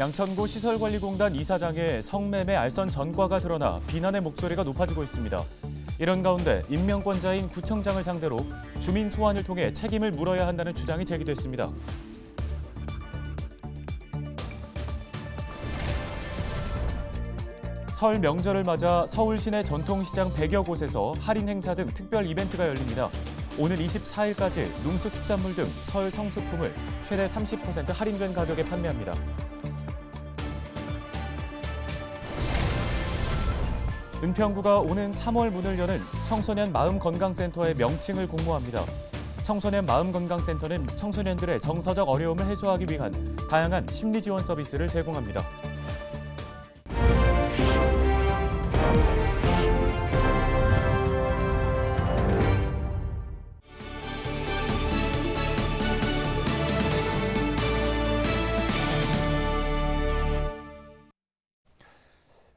양천구 시설관리공단 이사장의 성매매 알선 전과가 드러나 비난의 목소리가 높아지고 있습니다. 이런 가운데 임명권자인 구청장을 상대로 주민 소환을 통해 책임을 물어야 한다는 주장이 제기됐습니다. 설 명절을 맞아 서울 시내 전통시장 100여 곳에서 할인 행사 등 특별 이벤트가 열립니다. 오늘 24일까지 농수축산물 등 설 성수품을 최대 30% 할인된 가격에 판매합니다. 은평구가 오는 3월 문을 여는 청소년 마음건강센터의 명칭을 공모합니다. 청소년 마음건강센터는 청소년들의 정서적 어려움을 해소하기 위한 다양한 심리지원 서비스를 제공합니다.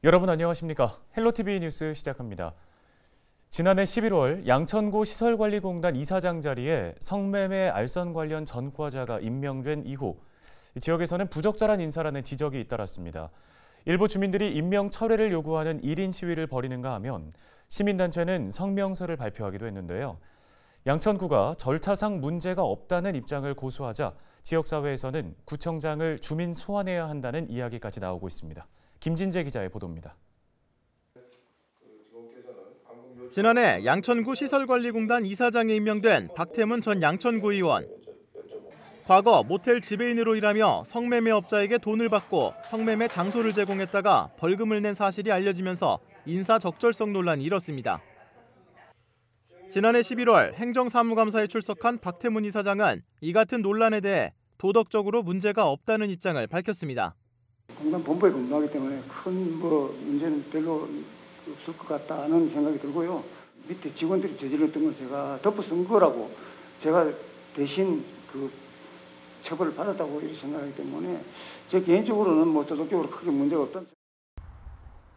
여러분 안녕하십니까? 헬로티비 뉴스 시작합니다. 지난해 11월 양천구 시설관리공단 이사장 자리에 성매매 알선 관련 전과자가 임명된 이후 지역에서는 부적절한 인사라는 지적이 잇따랐습니다. 일부 주민들이 임명 철회를 요구하는 1인 시위를 벌이는가 하면 시민단체는 성명서를 발표하기도 했는데요. 양천구가 절차상 문제가 없다는 입장을 고수하자 지역사회에서는 구청장을 주민 소환해야 한다는 이야기까지 나오고 있습니다. 김진재 기자의 보도입니다. 지난해 양천구 시설관리공단 이사장에 임명된 박태문 전 양천구 의원. 과거 모텔 지배인으로 일하며 성매매업자에게 돈을 받고 성매매 장소를 제공했다가 벌금을 낸 사실이 알려지면서 인사 적절성 논란이 일었습니다. 지난해 11월 행정사무감사에 출석한 박태문 이사장은 이 같은 논란에 대해 도덕적으로 문제가 없다는 입장을 밝혔습니다. 공단 본부에 근무하기 때문에 큰 문제는 별로 없을 것 같다는 생각이 들고요. 밑에 직원들이 저질렀던 걸 제가 덮어 쓴 거라고 제가 대신 처벌을 받았다고 이렇게 생각하기 때문에 제 개인적으로는 도덕적으로 크게 문제가 없다는.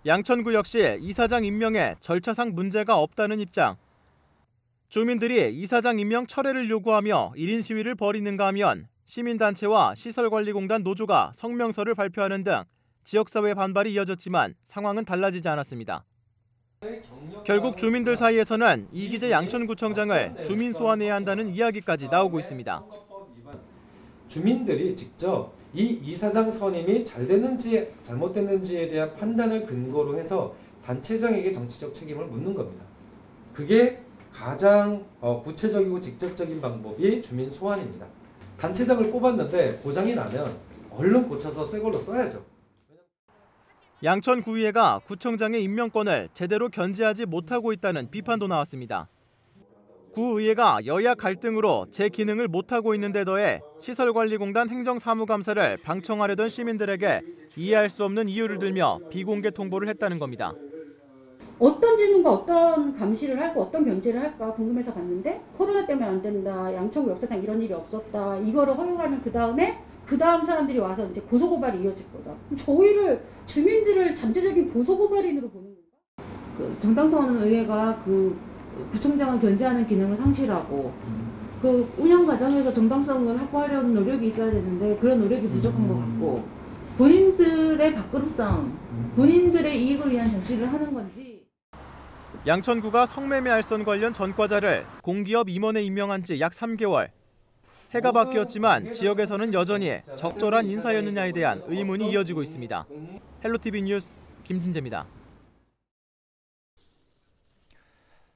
양천구 역시 이사장 임명에 절차상 문제가 없다는 입장. 주민들이 이사장 임명 철회를 요구하며 1인 시위를 벌이는가 하면 시민단체와 시설관리공단 노조가 성명서를 발표하는 등 지역사회 반발이 이어졌지만 상황은 달라지지 않았습니다. 결국 주민들 사이에서는 이기재 양천구청장을 주민 소환해야 한다는 이야기까지 나오고 있습니다. 주민들이 직접 이 이사장 선임이 잘 됐는지 잘못됐는지에 대한 판단을 근거로 해서 단체장에게 정치적 책임을 묻는 겁니다. 그게 가장 구체적이고 직접적인 방법이 주민 소환입니다. 단체장을 뽑았는데 고장이 나면 얼른 고쳐서 새 걸로 써야죠. 양천구의회가 구청장의 임명권을 제대로 견제하지 못하고 있다는 비판도 나왔습니다. 구의회가 여야 갈등으로 제 기능을 못하고 있는데 더해 시설관리공단 행정사무감사를 방청하려던 시민들에게 이해할 수 없는 이유를 들며 비공개 통보를 했다는 겁니다. 어떤 질문과 어떤 감시를 할까, 어떤 견제를 할까 궁금해서 봤는데 코로나 때문에 안 된다, 양천구 역사상 이런 일이 없었다, 이거를 허용하면 그 다음 사람들이 와서 이제 고소고발이 이어질 거다. 저희를 주민들을 잠재적인 고소고발인으로 보는 건가? 정당성하는 의회가 구청장을 견제하는 기능을 상실하고 운영 과정에서 정당성을 확보하려는 노력이 있어야 되는데 그런 노력이 부족한 것 같고 본인들의 밥그릇싸움, 본인들의 이익을 위한 정치를 하는 건지. 양천구가 성매매 알선 관련 전과자를 공기업 임원에 임명한 지 약 3개월. 해가 바뀌었지만 지역에서는 여전히 적절한 인사였느냐에 대한 의문이 이어지고 있습니다. 헬로티비 뉴스 김진재입니다.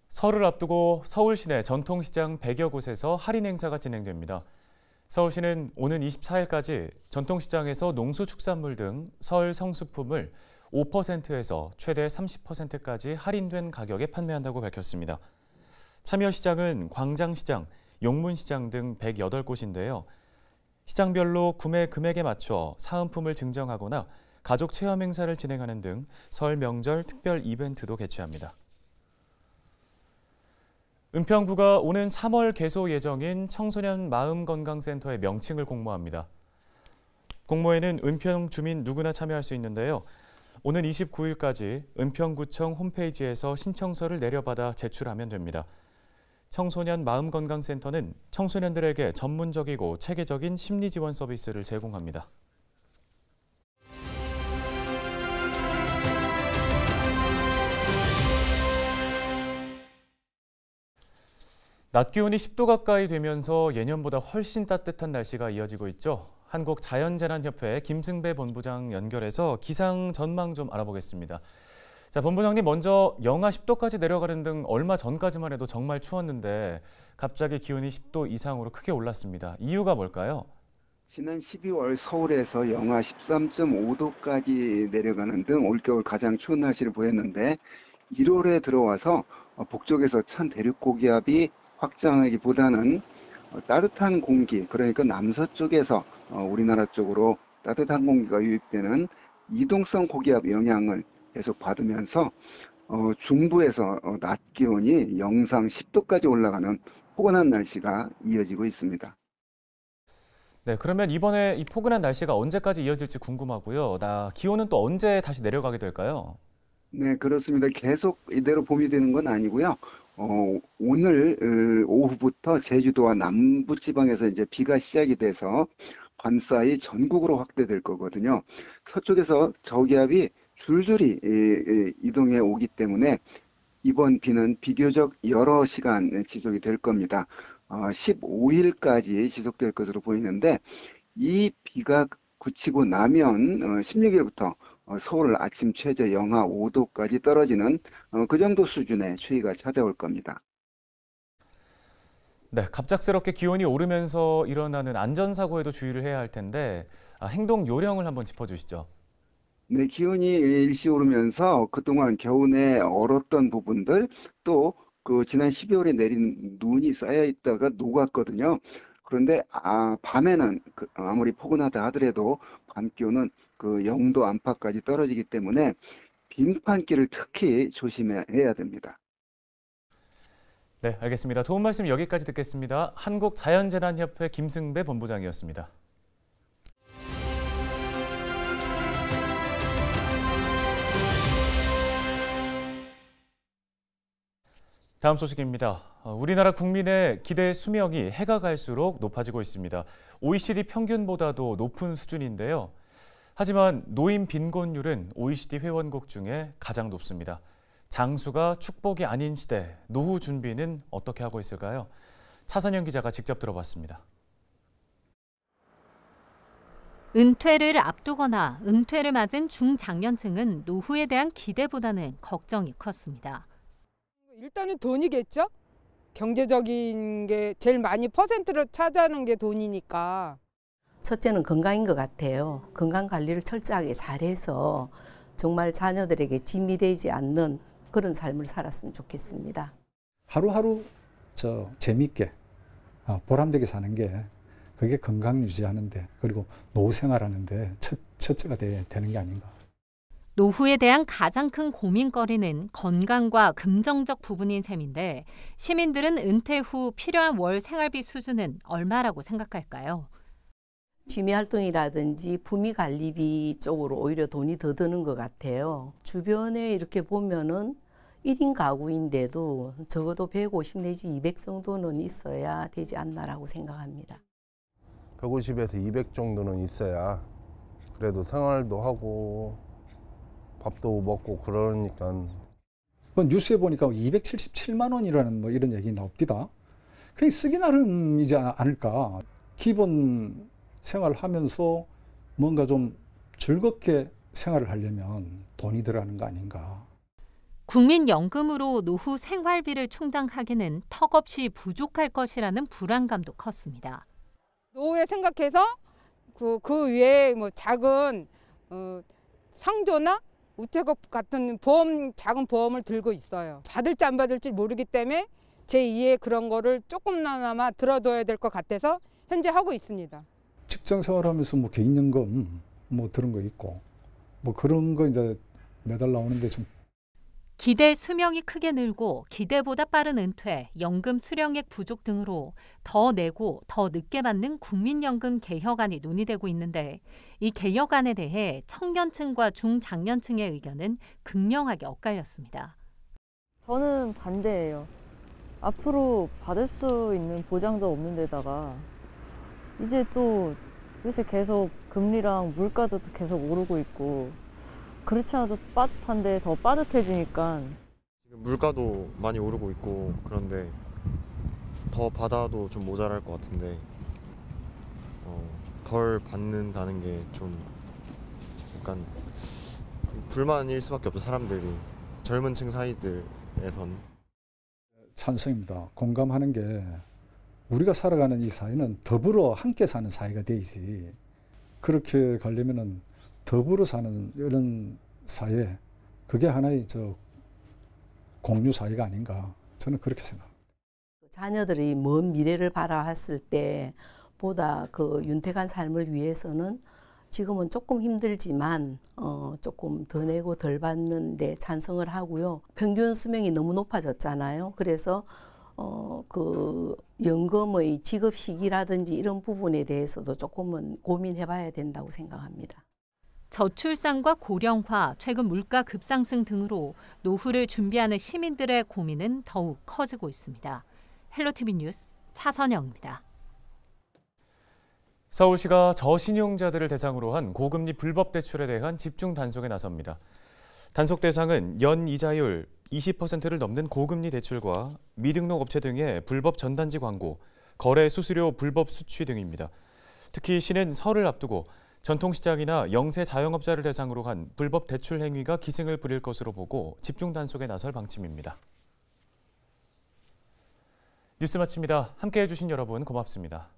설을 앞두고 서울 시내 전통시장 100여 곳에서 할인 행사가 진행됩니다. 서울시는 오는 24일까지 전통시장에서 농수축산물 등 설 성수품을 5%에서 최대 30%까지 할인된 가격에 판매한다고 밝혔습니다. 참여 시장은 광장시장, 용문시장 등 108곳인데요. 시장별로 구매 금액에 맞춰 사은품을 증정하거나 가족 체험 행사를 진행하는 등 설 명절 특별 이벤트도 개최합니다. 은평구가 오는 3월 개소 예정인 청소년 마음건강센터의 명칭을 공모합니다. 공모에는 은평 주민 누구나 참여할 수 있는데요. 오는 29일까지 은평구청 홈페이지에서 신청서를 내려받아 제출하면 됩니다. 청소년 마음건강센터는 청소년들에게 전문적이고 체계적인 심리지원 서비스를 제공합니다. 낮 기온이 10도 가까이 되면서 예년보다 훨씬 따뜻한 날씨가 이어지고 있죠. 한국자연재난협회 김승배 본부장 연결해서 기상 전망 좀 알아보겠습니다. 자, 본부장님, 먼저 영하 10도까지 내려가는 등 얼마 전까지만 해도 정말 추웠는데 갑자기 기온이 10도 이상으로 크게 올랐습니다. 이유가 뭘까요? 지난 12월 서울에서 영하 13.5도까지 내려가는 등 올겨울 가장 추운 날씨를 보였는데 1월에 들어와서 북쪽에서 찬 대륙고기압이 확장하기보다는 따뜻한 공기, 그러니까 남서쪽에서 우리나라 쪽으로 따뜻한 공기가 유입되는 이동성 고기압 영향을 계속 받으면서 중부에서 낮 기온이 영상 10도까지 올라가는 포근한 날씨가 이어지고 있습니다. 네, 그러면 이번에 이 포근한 날씨가 언제까지 이어질지 궁금하고요. 기온은 또 언제 다시 내려가게 될까요? 네, 그렇습니다. 계속 이대로 봄이 되는 건 아니고요. 오늘 오후부터 제주도와 남부지방에서 이제 비가 시작이 돼서 밤사이 전국으로 확대될 거거든요. 서쪽에서 저기압이 줄줄이 이동해 오기 때문에 이번 비는 비교적 여러 시간 지속이 될 겁니다. 15일까지 지속될 것으로 보이는데 이 비가 그치고 나면 16일부터 서울 아침 최저 영하 5도까지 떨어지는 그 정도 수준의 추위가 찾아올 겁니다. 네, 갑작스럽게 기온이 오르면서 일어나는 안전사고에도 주의를 해야 할 텐데 행동 요령을 한번 짚어주시죠. 네, 기온이 일시 오르면서 그동안 겨우내 얼었던 부분들 또 그 지난 12월에 내린 눈이 쌓여 있다가 녹았거든요. 그런데 밤에는 아무리 포근하다 하더라도 밤 기온은 그 0도 안팎까지 떨어지기 때문에 빙판길을 특히 조심해야 됩니다. 네, 알겠습니다. 도움 말씀 여기까지 듣겠습니다. 한국자연재난협회 김승배 본부장이었습니다. 다음 소식입니다. 우리나라 국민의 기대 수명이 해가 갈수록 높아지고 있습니다. OECD 평균보다도 높은 수준인데요. 하지만 노인 빈곤율은 OECD 회원국 중에 가장 높습니다. 장수가 축복이 아닌 시대, 노후 준비는 어떻게 하고 있을까요? 차선영 기자가 직접 들어봤습니다. 은퇴를 앞두거나 은퇴를 맞은 중장년층은 노후에 대한 기대보다는 걱정이 컸습니다. 일단은 돈이겠죠? 경제적인 게 제일 많이 퍼센트를 차지하는 게 돈이니까. 첫째는 건강인 것 같아요. 건강 관리를 철저하게 잘해서 정말 자녀들에게 짐이 되지 않는 그런 삶을 살았으면 좋겠습니다. 하루하루 재미있게 보람되게 사는 게 그게 건강 유지하는데 그리고 노후 생활하는데 첫째가 되는 게 아닌가. 노후에 대한 가장 큰 고민거리는 건강과 금전적 부분인 셈인데 시민들은 은퇴 후 필요한 월 생활비 수준은 얼마라고 생각할까요? 취미활동이라든지 부미관리비 쪽으로 오히려 돈이 더 드는 것 같아요. 주변에 이렇게 보면은 1인 가구인데도 적어도 150 내지 200 정도는 있어야 되지 않나라고 생각합니다. 150에서 200 정도는 있어야 그래도 생활도 하고 밥도 먹고 그러니까. 뉴스에 보니까 277만 원이라는 뭐 이런 얘기 나옵니다. 그냥 쓰기 나름이지 않을까. 기본 생활하면서 뭔가 좀 즐겁게 생활을 하려면 돈이 들어가는 거 아닌가. 국민연금으로 노후 생활비를 충당하기는 턱없이 부족할 것이라는 불안감도 컸습니다. 노후에 생각해서 그 외에 뭐 작은 상조나 우체국 같은 작은 보험을 들고 있어요. 받을지 안 받을지 모르기 때문에 제2의 그런 거를 조금나마 들어둬야 될 것 같아서 현재 하고 있습니다. 직장 생활하면서 뭐 개인연금 뭐 그런 거 있고 뭐 그런 거 이제 매달 나오는데 좀. 기대 수명이 크게 늘고 기대보다 빠른 은퇴, 연금 수령액 부족 등으로 더 내고 더 늦게 받는 국민연금 개혁안이 논의되고 있는데 이 개혁안에 대해 청년층과 중장년층의 의견은 극명하게 엇갈렸습니다. 저는 반대예요. 앞으로 받을 수 있는 보장도 없는 데다가 이제 또 요새 계속 금리랑 물가도 계속 오르고 있고 그렇지 않아도 빠듯한데 더 빠듯해지니까. 지금 물가도 많이 오르고 있고 그런데 더 받아도 좀 모자랄 것 같은데 덜 받는다는 게 좀 약간 불만일 수밖에 없죠. 사람들이 젊은 층 사이들에선. 찬성입니다. 공감하는 게 우리가 살아가는 이 사회는 더불어 함께 사는 사회가 돼야지. 그렇게 가려면은 더불어 사는 이런 사회, 그게 하나의 공유 사회가 아닌가, 저는 그렇게 생각합니다. 자녀들이 먼 미래를 바라봤을 때 보다 그 윤택한 삶을 위해서는 지금은 조금 힘들지만 조금 더 내고 덜 받는 데 찬성을 하고요. 평균 수명이 너무 높아졌잖아요. 그래서 그 연금의 지급 시기라든지 이런 부분에 대해서도 조금은 고민해 봐야 된다고 생각합니다. 저출산과 고령화, 최근 물가 급상승 등으로 노후를 준비하는 시민들의 고민은 더욱 커지고 있습니다. 헬로티비 뉴스 차선영입니다. 서울시가 저신용자들을 대상으로 한 고금리 불법 대출에 대한 집중 단속에 나섭니다. 단속 대상은 연 이자율 20%를 넘는 고금리 대출과 미등록 업체 등의 불법 전단지 광고, 거래 수수료 불법 수취 등입니다. 특히 시는 설을 앞두고 전통시장이나 영세 자영업자를 대상으로 한 불법 대출 행위가 기승을 부릴 것으로 보고 집중 단속에 나설 방침입니다. 뉴스 마칩니다. 함께해 주신 여러분 고맙습니다.